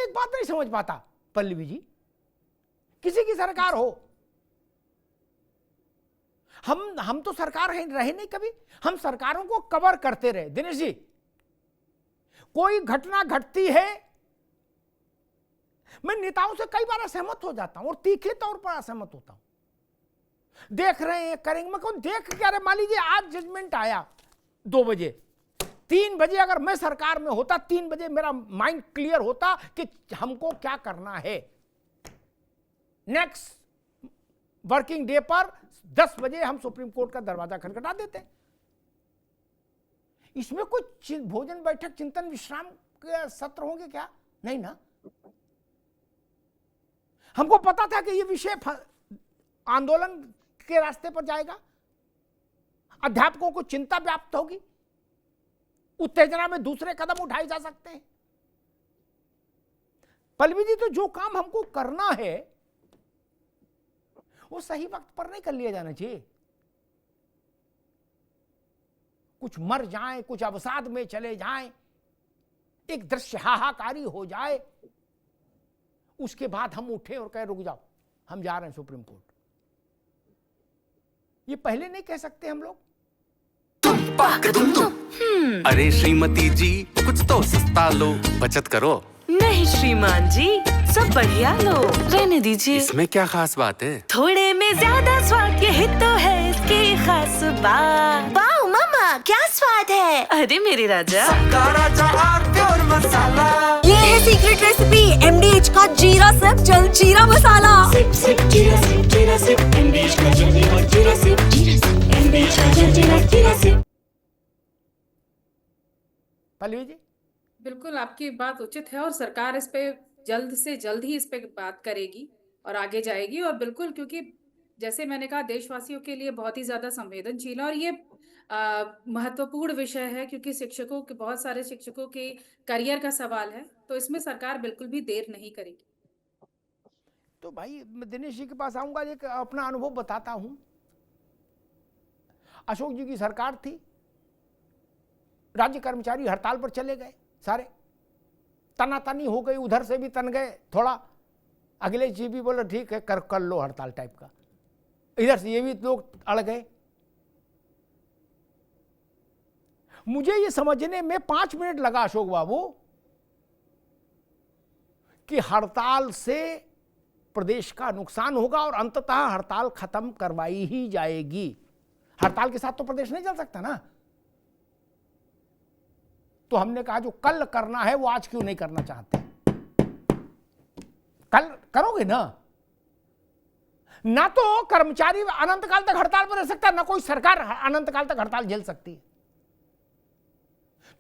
मैं एक बात नहीं समझ पाता पल्लवी जी, किसी की सरकार हो, हम तो सरकार रहे नहीं कभी, हम सरकारों को कवर करते रहे। दिनेश जी, कोई घटना घटती है, मैं नेताओं से कई बार असहमत हो जाता हूं और तीखे तौर पर असहमत होता हूं। देख रहे हैं, करेंगे, मैं कौन देख क्या रहे, मान लीजिए आज जजमेंट आया 2 बजे, 3 बजे अगर मैं सरकार में होता, 3 बजे मेरा माइंड क्लियर होता कि हमको क्या करना है। नेक्स्ट वर्किंग डे पर 10 बजे हम सुप्रीम कोर्ट का दरवाजा खटखटा देते। इसमें कोई भोजन बैठक चिंतन विश्राम के सत्र होंगे क्या? नहीं ना। हमको पता था कि यह विषय आंदोलन के रास्ते पर जाएगा, अध्यापकों को चिंता व्याप्त होगी, उत्तेजना में दूसरे कदम उठाए जा सकते हैं। पल्लवी जी, तो जो काम हमको करना है वो सही वक्त पर नहीं कर लिया जाना चाहिए। कुछ मर जाएं, कुछ अवसाद में चले जाएं, एक दृश्य हाहाकारी हो जाए, उसके बाद हम उठे और कहे रुक जाओ, हम जा रहे हैं सुप्रीम कोर्ट। ये पहले नहीं कह सकते हम लोग? अरे श्रीमती जी, कुछ तो सस्ता लो, बचत करो। नहीं श्रीमान जी, सब बढ़िया लो, रहने दीजिए। इसमें क्या खास बात है? थोड़े में ज्यादा स्वाद, यही तो है इसकी खास बात। वाह मामा, क्या स्वाद है। अरे मेरे राजा, प्योर मसाला। ये है सीक्रेट रेसिपी MDH का जीरा सिप जल जीरा मसाला। सिप सिप जीरा सिप, जीरा सिप MDH का जल जीरा, जीरा सिप, जीरा सिप MDH का जल जीरा, जीरा सिप। पल्लवी जी, बिल्कुल आपकी बात उचित है और सरकार इस पे जल्द से जल्द ही इस पे बात करेगी और आगे जाएगी। और बिल्कुल, क्योंकि जैसे मैंने कहा, देशवासियों के लिए बहुत ही ज़्यादा संवेदनशील है और ये महत्वपूर्ण विषय है, क्योंकि शिक्षकों के, बहुत सारे शिक्षकों के करियर का सवाल है, तो इसमें सरकार बिल्कुल भी देर नहीं करेगी। तो भाई मैं दिनेश जी के पास आऊंगा, एक अपना अनुभव बताता हूं। अशोक जी की सरकार थी, राज्य कर्मचारी हड़ताल पर चले गए, सारे तनातनी हो गई, उधर से भी तन गए थोड़ा, अगले जी भी बोले ठीक है कर लो हड़ताल टाइप का, इधर से ये भी लोग अड़ गए। मुझे ये समझने में 5 मिनट लगा अशोक बाबू कि हड़ताल से प्रदेश का नुकसान होगा और अंततः हड़ताल खत्म करवाई ही जाएगी। हड़ताल के साथ तो प्रदेश नहीं चल सकता ना। तो हमने कहा जो कल करना है वो आज क्यों नहीं करना चाहते? कल करोगे ना तो कर्मचारी अनंत काल तक हड़ताल पर रह सकता, ना कोई सरकार अनंत काल तक हड़ताल झेल सकती है।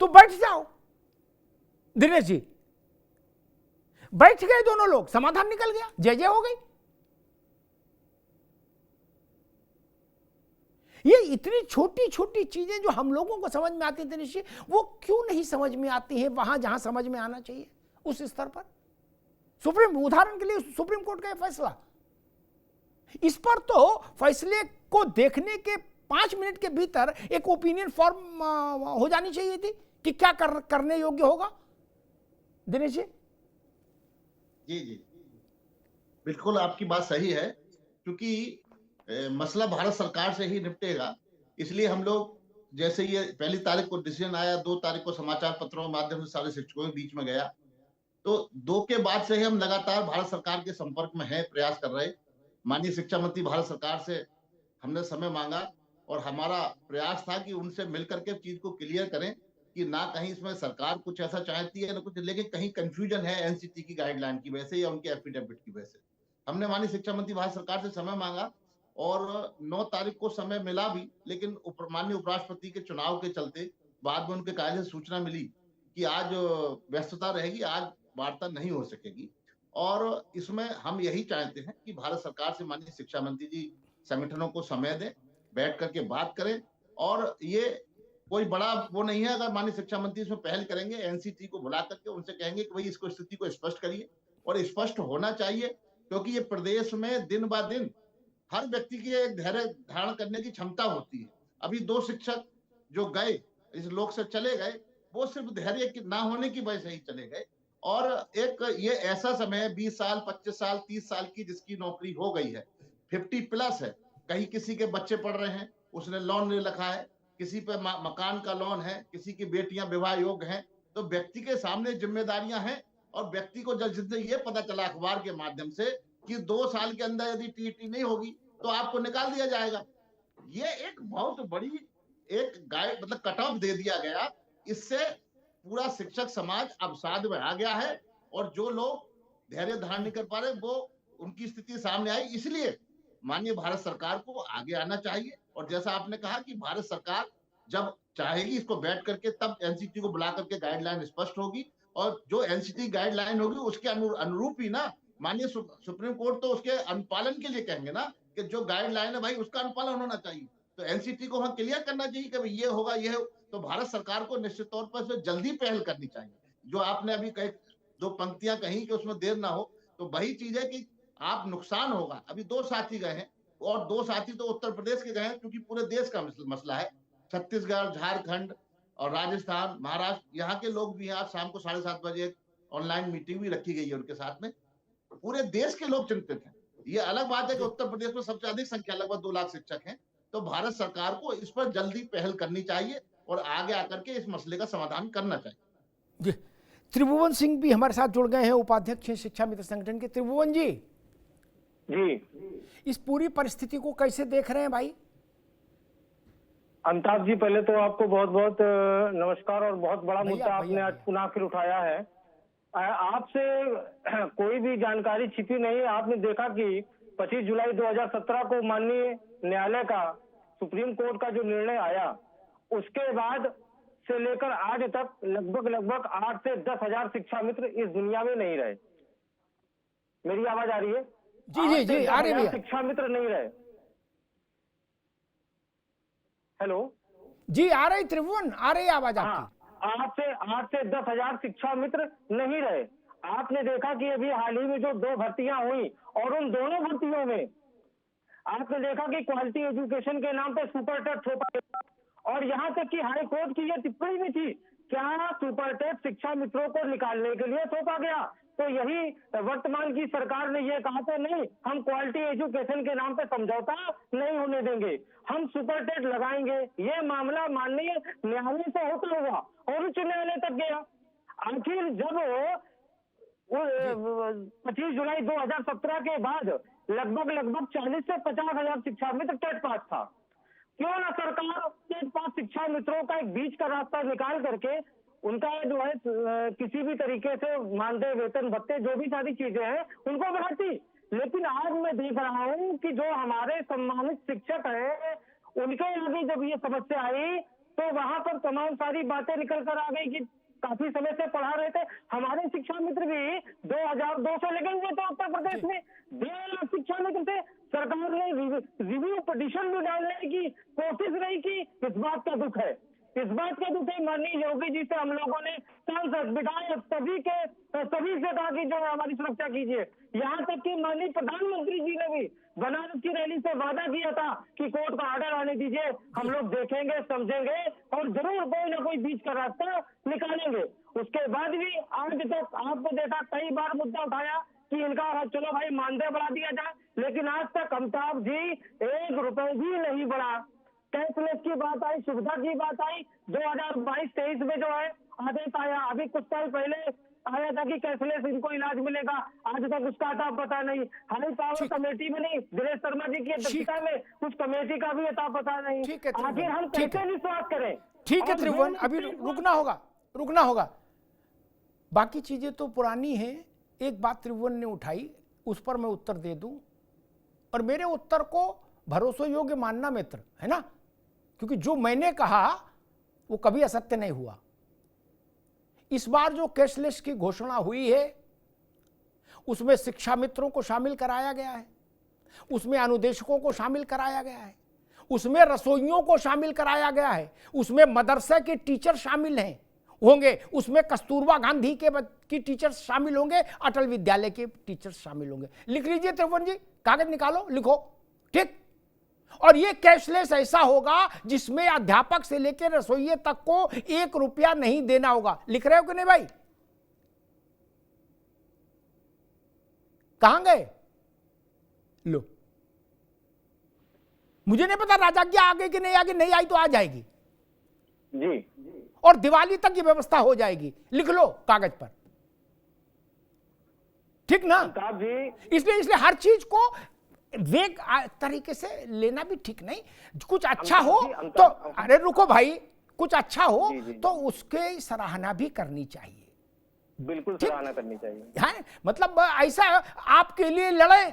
तो बैठ जाओ दिनेश जी, बैठ गए दोनों लोग, समाधान निकल गया, जय जय हो गई। ये इतनी छोटी छोटी चीजें जो हम लोगों को समझ में आती दिनेश जी, वो क्यों नहीं समझ में आती है वहां जहां समझ में आना चाहिए उस स्तर पर? उदाहरण के लिए सुप्रीम कोर्ट का फैसला, इस पर तो फैसले को देखने के 5 मिनट के भीतर एक ओपिनियन फॉर्म हो जानी चाहिए थी कि क्या करने योग्य होगा। दिनेश जी जी बिल्कुल आपकी बात सही है, क्योंकि मसला भारत सरकार से ही निपटेगा। इसलिए हम लोग, जैसे ये 1 तारीख को डिसीजन आया, 2 तारीख को समाचार पत्रों के माध्यम से सारे शिक्षकों के बीच में गया, तो 2 के बाद से ही हम लगातार भारत सरकार के संपर्क में हैं, प्रयास कर रहे। माननीय शिक्षा मंत्री भारत सरकार से हमने समय मांगा और हमारा प्रयास था कि उनसे मिलकर के चीज को क्लियर करें कि ना कहीं इसमें सरकार कुछ ऐसा चाहती है ना कुछ, लेकिन कहीं कंफ्यूजन है एनसीटी की गाइडलाइन की वजह से या उनके एफिडेविट की वजह से। हमने माननीय शिक्षा मंत्री भारत सरकार से समय मांगा और 9 तारीख को समय मिला भी, लेकिन माननीय उपराष्ट्रपति के चुनाव के चलते बाद में उनके कार्यालय से सूचना मिली कि आज व्यस्तता रहेगी, आज वार्ता नहीं हो सकेगी। और इसमें हम यही चाहते हैं कि भारत सरकार से माननीय शिक्षा मंत्री जी संगठनों को समय दें, बैठ करके बात करें। और ये कोई बड़ा वो नहीं है, अगर माननीय शिक्षा मंत्री इसमें पहल करेंगे, एनसीटी को बुला करके उनसे कहेंगे कि भाई इसको स्थिति को स्पष्ट करिए, और स्पष्ट होना चाहिए, क्योंकि ये प्रदेश में दिन ब दिन हर व्यक्ति की एक धैर्य धारण करने की क्षमता होती है। अभी 2 शिक्षक जो गए, इस लोक से चले गए, वो सिर्फ धैर्य ना होने की वजह से ही चले गए। और एक ये ऐसा समय है 20 साल 25 साल 30 साल की जिसकी नौकरी हो गई है, 50 प्लस है, कहीं किसी के बच्चे पढ़ रहे हैं, उसने लोन ले रखा है, किसी पे मकान का लोन है, किसी की बेटियां विवाह योग्य हैं, तो व्यक्ति के सामने जिम्मेदारियां हैं। और व्यक्ति को जब जिससे ये पता चला अखबार के माध्यम से कि 2 साल के अंदर यदि टीईटी नहीं होगी तो आपको निकाल दिया जाएगा, ये एक बहुत बड़ी एक गाइड मतलब कट ऑफ दे दिया गया। इससे पूरा शिक्षक समाज अवसाद में आ गया है और जो लोग धैर्य धारण नहीं कर पा रहे वो उनकी स्थिति सामने आई। इसलिए माननीय भारत सरकार को आगे आना चाहिए और जैसा आपने कहा कि भारत सरकार जब चाहेगी इसको बैठ करके तब एनसीटी को बुला करके गाइडलाइन स्पष्ट होगी और जो एनसीटी गाइडलाइन होगी उसके अनुरूप ही ना माननीय सुप्रीम कोर्ट तो उसके अनुपालन के लिए कहेंगे ना कि जो गाइडलाइन है भाई उसका अनुपालन होना चाहिए। तो एनसीटी को वहां क्लियर करना चाहिए कि भाई ये होगा ये हो, तो भारत सरकार को निश्चित तौर पर इसमें जल्दी पहल करनी चाहिए। जो आपने अभी कही 2 पंक्तियां कही कि उसमें देर ना हो, तो वही चीज है कि आप नुकसान होगा। अभी 2 साथी गए हैं और 2 साथी तो उत्तर प्रदेश के गए हैं क्योंकि पूरे देश का मसला है। छत्तीसगढ़, झारखंड और राजस्थान, महाराष्ट्र, यहाँ के लोग भी हैं। आज शाम को 7:30 बजे ऑनलाइन मीटिंग भी रखी गई है उनके साथ में। पूरे देश के लोग चिंतित हैं। ये अलग बात है कि उत्तर प्रदेश में सबसे अधिक संख्या लगभग 2 लाख शिक्षक हैं, तो भारत सरकार को इस पर जल्दी पहल करनी चाहिए और आगे आकर के इस मसले का समाधान करना चाहिए। जी, त्रिभुवन सिंह भी हमारे साथ जुड़ गए हैं, उपाध्यक्ष हैं शिक्षा मित्र संगठन के। त्रिभुवन जी, इस पूरी परिस्थिति को कैसे देख रहे हैं भाई? अमिताभ जी, पहले तो आपको बहुत बहुत नमस्कार और बहुत बड़ा मुद्दा आपने आज पुनः फिर उठाया है। आपसे कोई भी जानकारी छिपी नहीं। आपने देखा कि 25 जुलाई 2017 को माननीय न्यायालय का, सुप्रीम कोर्ट का जो निर्णय आया, उसके बाद से लेकर आज तक लगभग 8 से 10 हजार शिक्षा मित्र इस दुनिया में नहीं रहे। मेरी आवाज आ रही है? जी जी आ रही है। शिक्षा मित्र नहीं रहे। हेलो जी, आ रही त्रिभुवन, आ रही आवाज आपकी। 8 से 10 हजार शिक्षा मित्र नहीं रहे। आपने देखा कि अभी हाल ही में जो 2 भर्तियां हुई और उन दोनों भर्तियों में आपने देखा कि क्वालिटी एजुकेशन के नाम पे सुपर टेट थोपा गया और यहाँ तक कि हाई कोर्ट की यह टिप्पणी भी थी, क्या सुपर टेट शिक्षा मित्रों को निकालने के लिए थोपा गया? तो यही वर्तमान की सरकार ने यह कहा तो नहीं, हम क्वालिटी एजुकेशन के नाम पे समझौता नहीं होने देंगे, हम सुपर टेट लगाएंगे। ये मामला माननीय न्यायालय से होता हुआ और उच्च न्यायालय तक गया। आखिर जब 25 जुलाई 2017 के बाद लगभग 40 से 50 हजार शिक्षा मित्र टेट पास था, क्यों ना सरकार टेट पास शिक्षा मित्रों का एक बीच का रास्ता निकाल करके उनका जो है किसी भी तरीके से मानदेय, वेतन, भत्ते, जो भी सारी चीजें हैं उनको बढ़ाती। लेकिन आज मैं देख रहा हूँ कि जो हमारे सम्मानित शिक्षक हैं उनके आगे जब ये समस्या आई तो वहां पर तमाम सारी बातें निकल कर आ गई कि काफी समय से पढ़ा रहे थे। हमारे शिक्षा मित्र भी 2200 लगे हुए थे उत्तर प्रदेश में, 1.5 लाख शिक्षा मित्र थे। सरकार ने रिव्यू पिटीशन भी डालने की कोशिश नहीं की। इस बात का दुख है, इस बात का दुख है। माननीय योगी जी से हम लोगों ने सांसद, विधायक सभी से कहा कि जो हमारी सुरक्षा कीजिए। यहाँ तक कि माननीय प्रधानमंत्री जी ने भी बनारस की रैली से वादा किया था कि कोर्ट का ऑर्डर आने दीजिए, हम लोग देखेंगे, समझेंगे और जरूर कोई ना कोई बीच का रास्ता निकालेंगे। उसके बाद भी आज तक आपको देखा कई बार मुद्दा उठाया कि इनका चलो भाई मानदेय बढ़ा दिया जाए, लेकिन आज तक अमिताभ जी 1 रुपए भी नहीं बढ़ा। कैशलेस की बात आई, सुविधा की बात आई, 2022-23 में जो है आदेश आया, अभी कुछ साल पहले आया था कि कैशलेस इनको इलाज मिलेगा, आज तक उसका अता पता नहीं। हाई पावर कमेटी में नहीं, दिनेश शर्मा जी की अध्यक्षता में उस कमेटी का भी अता पता नहीं। आखिर हम कैसे विश्वास करें? ठीक है त्रिभुवन, अभी रुकना होगा। बाकी चीजें तो पुरानी हैं। एक बात त्रिभुवन ने उठाई, उस पर मैं उत्तर दे दूं और मेरे उत्तर को भरोसे योग्य मानना मित्र, है ना, क्योंकि जो मैंने कहा वो कभी असत्य नहीं हुआ। इस बार जो कैशलेस की घोषणा हुई है उसमें शिक्षा मित्रों को शामिल कराया गया है, उसमें अनुदेशकों को शामिल कराया गया है, उसमें रसोइयों को शामिल कराया गया है, उसमें मदरसे के टीचर शामिल होंगे, उसमें कस्तूरबा गांधी की टीचर्स शामिल होंगे, अटल विद्यालय के टीचर्स शामिल होंगे। लिख लीजिए त्रिभुवन जी, कागज निकालो, लिखो, ठीक। और ये कैशलेस ऐसा होगा जिसमें अध्यापक से लेकर रसोइये तक को 1 रुपया नहीं देना होगा। लिख रहे हो कि नहीं भाई? कहां गए? लो, मुझे नहीं पता राजाज्ञा आ गई कि नहीं आ गई, नहीं आई तो आ जाएगी जी और दिवाली तक ये व्यवस्था हो जाएगी। लिख लो कागज पर, ठीक ना? अमिताभ जी, इसलिए हर चीज को वेग तरीके से लेना भी ठीक नहीं। कुछ अच्छा हो तो, अरे रुको भाई, कुछ अच्छा हो तो उसके सराहना भी करनी चाहिए। बिल्कुल सराहना करनी चाहिए। है मतलब ऐसा आपके लिए लड़े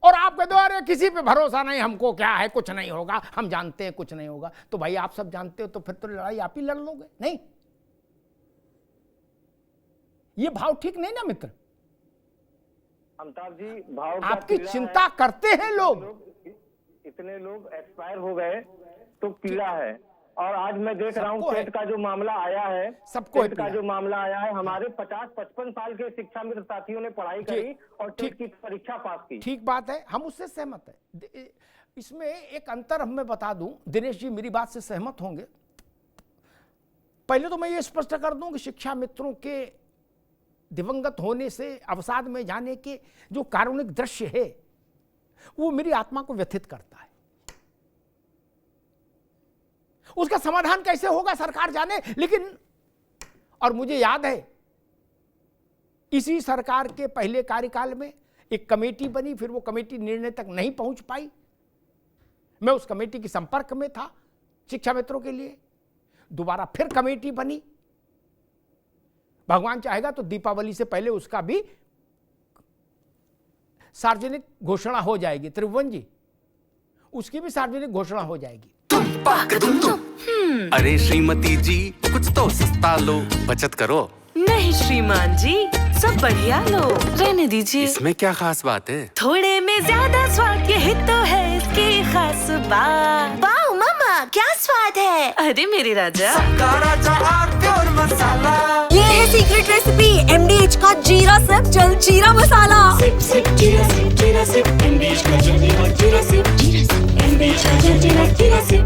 और आप कह दो अरे किसी पे भरोसा नहीं, हमको क्या है, कुछ नहीं होगा, हम जानते हैं कुछ नहीं होगा। तो भाई आप सब जानते हो तो फिर तो लड़ाई आप ही लड़ लोगे। नहीं, ये भाव ठीक नहीं ना मित्र। अमिताभ जी, भाव का आपकी पीड़ा चिंता है। करते हैं लोग। इतने लोग एक्सपायर हो गए तो पीड़ा है। और आज मैं देख रहा हूँ सबको है। टेट का जो मामला आया है, सबको है टेट का पीड़ा। जो मामला आया है, हमारे 50-55 साल के शिक्षा मित्र साथियों ने पढ़ाई करी और टेट की परीक्षा पास की। ठीक बात है, हम उससे सहमत है। इसमें एक अंतर हम मैं बता दूं, दिनेश जी मेरी बात से सहमत होंगे। पहले तो मैं ये स्पष्ट कर दूं कि शिक्षा मित्रों के दिवंगत होने से, अवसाद में जाने के जो कारुणिक दृश्य है वो मेरी आत्मा को व्यथित करता है। उसका समाधान कैसे होगा सरकार जाने, लेकिन और मुझे याद है इसी सरकार के पहले कार्यकाल में एक कमेटी बनी, फिर वो कमेटी निर्णय तक नहीं पहुंच पाई। मैं उस कमेटी के संपर्क में था शिक्षा मित्रों के लिए। दोबारा फिर कमेटी बनी, भगवान चाहेगा तो दीपावली से पहले उसका भी सार्वजनिक घोषणा हो जाएगी। त्रिभुवन जी, उसकी भी सार्वजनिक घोषणा हो जाएगी। अरे श्रीमती जी कुछ तो सस्ता लो, बचत करो। नहीं श्रीमान जी, सब बढ़िया लो, रहने दीजिए। इसमें क्या खास बात है? थोड़े में ज्यादा स्वाद, यही तो है इसकी खास बात। वाओ मामा, क्या स्वाद है। अरे मेरे राजा, ये है सीक्रेट रेसिपी MDH का जीरा सिर्फ जल जीरा मसाला। सिप सिप जीरा सिप, MDH का जल जीरा सिप, MDH का जल जीरा सिप।